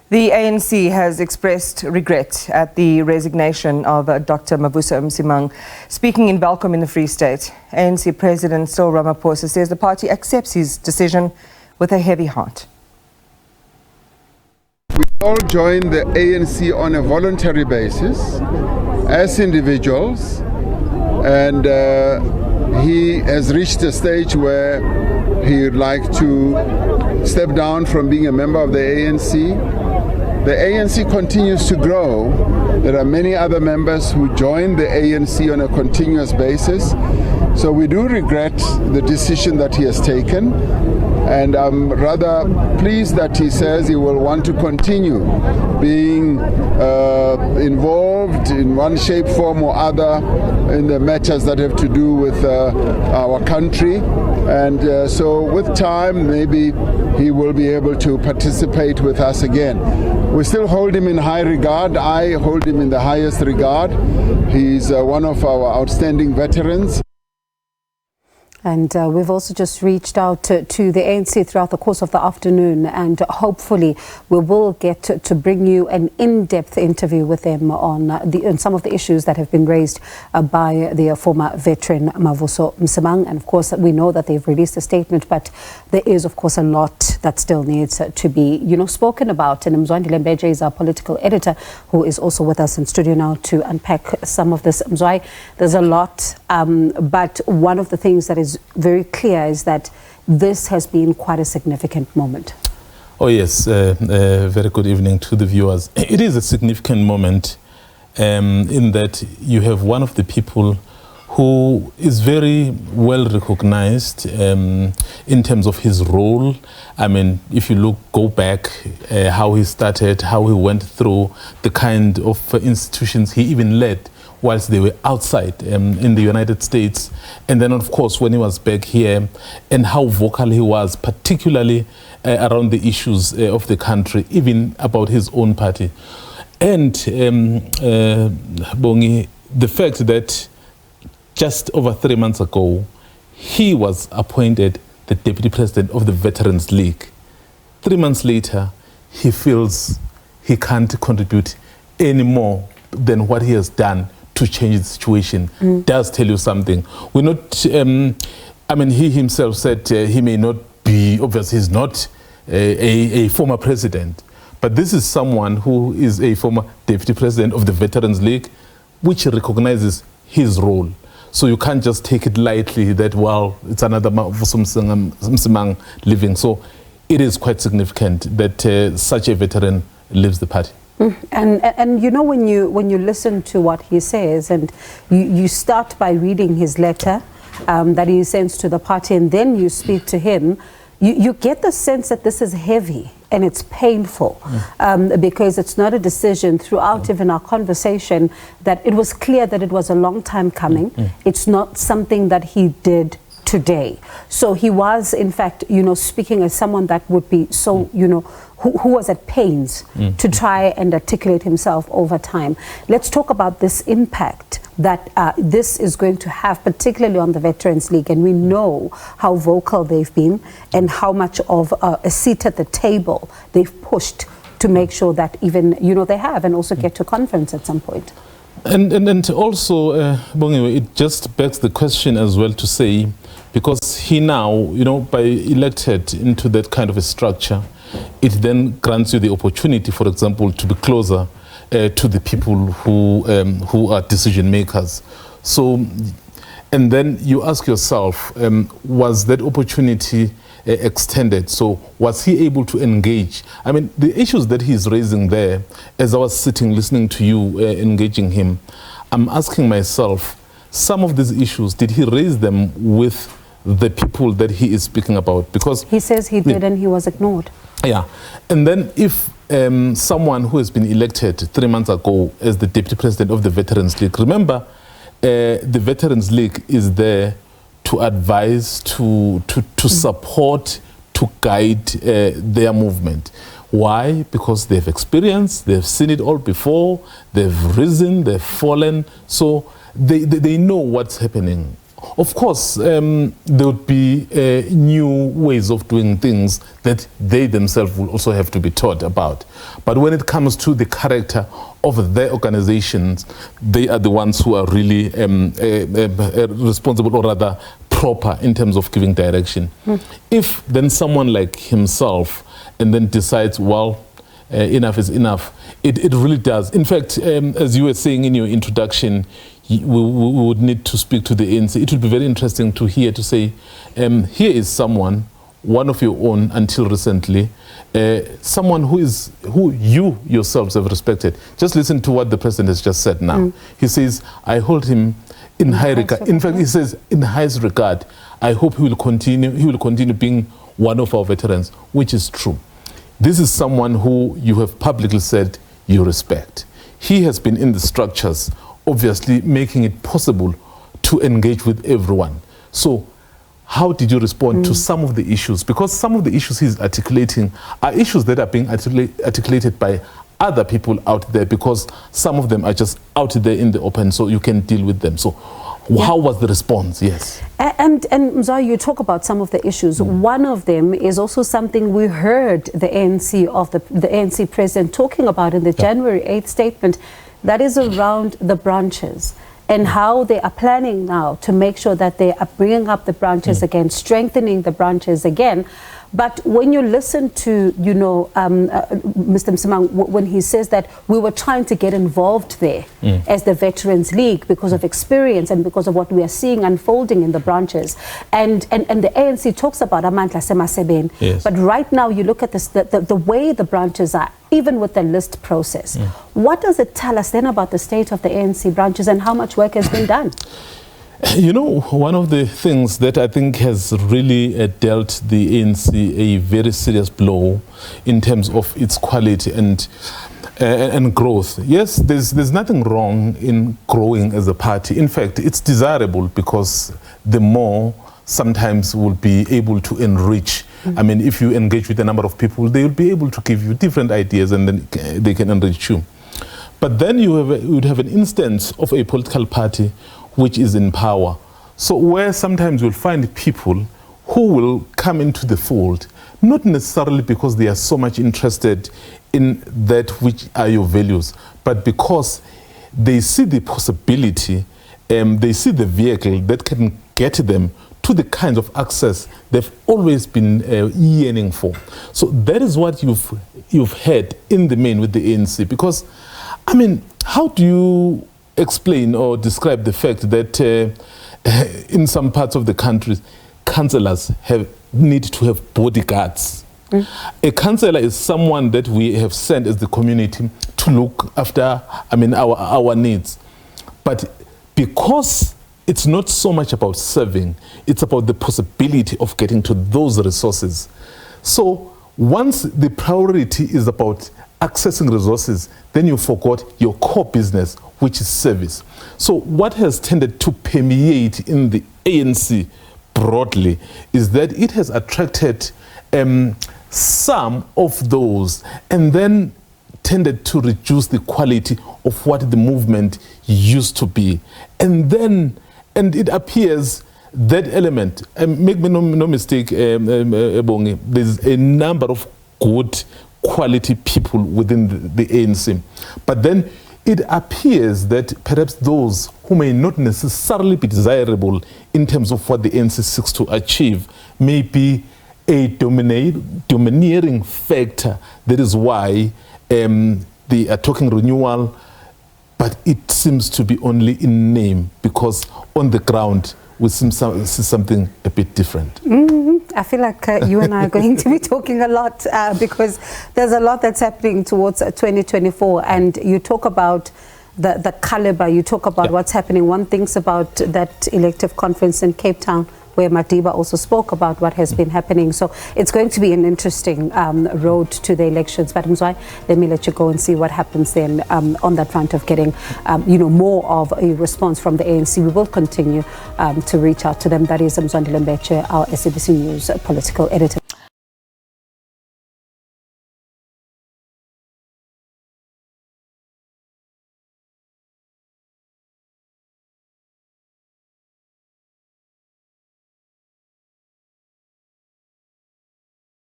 The ANC has expressed regret at the resignation of Dr. Mavuso Msimang. Speaking in Welkom in the Free State, ANC President Cyril Ramaphosa says the party accepts his decision with a heavy heart. We all joined the ANC on a voluntary basis as individuals, and he has reached a stage where he would like to step down from being a member of the ANC. The ANC continues to grow. There are many other members who join the ANC on a continuous basis. So we do regret the decision that he has taken. And I'm rather pleased that he says he will want to continue being involved in one shape, form or other in the matters that have to do with our country. And so with time, maybe he will be able to participate with us again. We still hold him in high regard. I hold him in the highest regard. He's one of our outstanding veterans. And we've also just reached out to the ANC throughout the course of the afternoon, and hopefully we will get to bring you an in-depth interview with them on some of the issues that have been raised by the former veteran Mavuso Msimang. And of course, we know that they've released a statement, but there is, of course, a lot that still needs to be, spoken about. And I Mzwandile Mbeje is our political editor, who is also with us in studio now to unpack some of this. Mzwai, there's a lot, but one of the things that is very clear is that this has been quite a significant moment. Oh yes, very good evening to the viewers. It is a significant moment in that you have one of the people who is very well recognized in terms of his role. I mean, if you go back how he started, how he went through the kind of institutions he even led whilst they were outside in the United States. And then, of course, when he was back here, and how vocal he was, particularly around the issues of the country, even about his own party. And Bongi, the fact that just over 3 months ago, he was appointed the Deputy President of the Veterans League. 3 months later, he feels he can't contribute any more than what he has done to change the situation. Does tell you something. We're not, he himself said he may not be, obviously he's not a former president, but this is someone who is a former Deputy President of the Veterans League, which recognizes his role. So you can't just take it lightly that, well, it's another Mavuso Msimang living. So it is quite significant that such a veteran leaves the party. And when you listen to what he says, and you start by reading his letter that he sends to the party, and then you speak to him, you get the sense that this is heavy and it's painful, because it's not a decision. Throughout even our conversation, that it was clear that it was a long time coming. It's not something that he did today. So he was, in fact, speaking as someone that would be so, who was at pains to try and articulate himself over time. Let's talk about this impact that this is going to have, particularly on the Veterans League. And we know how vocal they've been and how much of a seat at the table they've pushed to make sure that even, they have, and also get to conference at some point. And also, Bongi, it just begs the question as well to say, because he now, by elected into that kind of a structure, it then grants you the opportunity, for example, to be closer to the people who are decision makers. So, and then you ask yourself, was that opportunity extended? So was he able to engage? I mean, the issues that he's raising there, as I was sitting listening to you engaging him, I'm asking myself, some of these issues, did he raise them with the people that he is speaking about? Because he says he did, and he was ignored. Yeah. And then if someone who has been elected 3 months ago as the Deputy President of the Veterans League, remember, the Veterans League is there to advise, to support, to guide their movement. Why? Because they've experienced, they've seen it all before, they've risen, they've fallen, so they know what's happening. Of course, there would be new ways of doing things that they themselves will also have to be taught about. But when it comes to the character of their organizations, they are the ones who are really responsible, or rather proper, in terms of giving direction. If then someone like himself and then decides, well, enough is enough, it really does. In fact, as you were saying in your introduction, we would need to speak to the ANC. It would be very interesting to hear, to say, here is someone, one of your own until recently, someone who you yourselves have respected. Just listen to what the president has just said now. He says, I hold him in high regard. In fact, he says, in highest regard. I hope he will continue being one of our veterans, which is true. This is someone who you have publicly said you respect. He has been in the structures, obviously making it possible to engage with everyone. So how did you respond to some of the issues? Because some of the issues he's articulating are issues that are being articulated by other people out there, because some of them are just out there in the open, so you can deal with them. So how was the response? Yes. And Mzwa, you talk about some of the issues. One of them is also something we heard the ANC president talking about in the January 8th statement, that is around the branches and how they are planning now to make sure that they are bringing up the branches again, strengthening the branches again. But when you listen to, Mr. Msimang, when he says that we were trying to get involved there as the Veterans League because of experience and because of what we are seeing unfolding in the branches. And the ANC talks about amandla semasebeni. Yes. But right now you look at this, the way the branches are, even with the list process. What does it tell us then about the state of the ANC branches and how much work has been done? You know, one of the things that I think has really dealt the ANC a very serious blow in terms of its quality and growth. Yes, there's nothing wrong in growing as a party. In fact, it's desirable because the more sometimes will be able to enrich. I mean, if you engage with a number of people, they will be able to give you different ideas and then they can enrich you. But then you would have an instance of a political party which is in power. So where sometimes you'll find people who will come into the fold, not necessarily because they are so much interested in that which are your values, but because they see the possibility, they see the vehicle that can get them to the kinds of access they've always been yearning for. So that is what you've had in the main with the ANC. Because, I mean, how do you explain or describe the fact that in some parts of the country, councillors need to have bodyguards? A councillor is someone that we have sent as the community to look after, our needs. But because it's not so much about serving, it's about the possibility of getting to those resources. So once the priority is about accessing resources, then you forgot your core business, which is service. So what has tended to permeate in the ANC broadly is that it has attracted some of those and then tended to reduce the quality of what the movement used to be. And it appears that element, make me no mistake, Ebongi, there's a number of good quality people within the ANC. But then it appears that perhaps those who may not necessarily be desirable in terms of what the ANC seeks to achieve may be a domineering factor. That is why they are talking renewal, but it seems to be only in name, because on the ground we see something a bit different. I feel like you and I are going to be talking a lot because there's a lot that's happening towards 2024, and you talk about the caliber, you talk about what's happening. One thinks about that elective conference in Cape Town, where Madiba also spoke about what has been happening. So it's going to be an interesting road to the elections. But Mzwai, let me let you go and see what happens then on that front of getting more of a response from the ANC. We will continue to reach out to them. That is Mzwandile Mbeje, our SABC News political editor.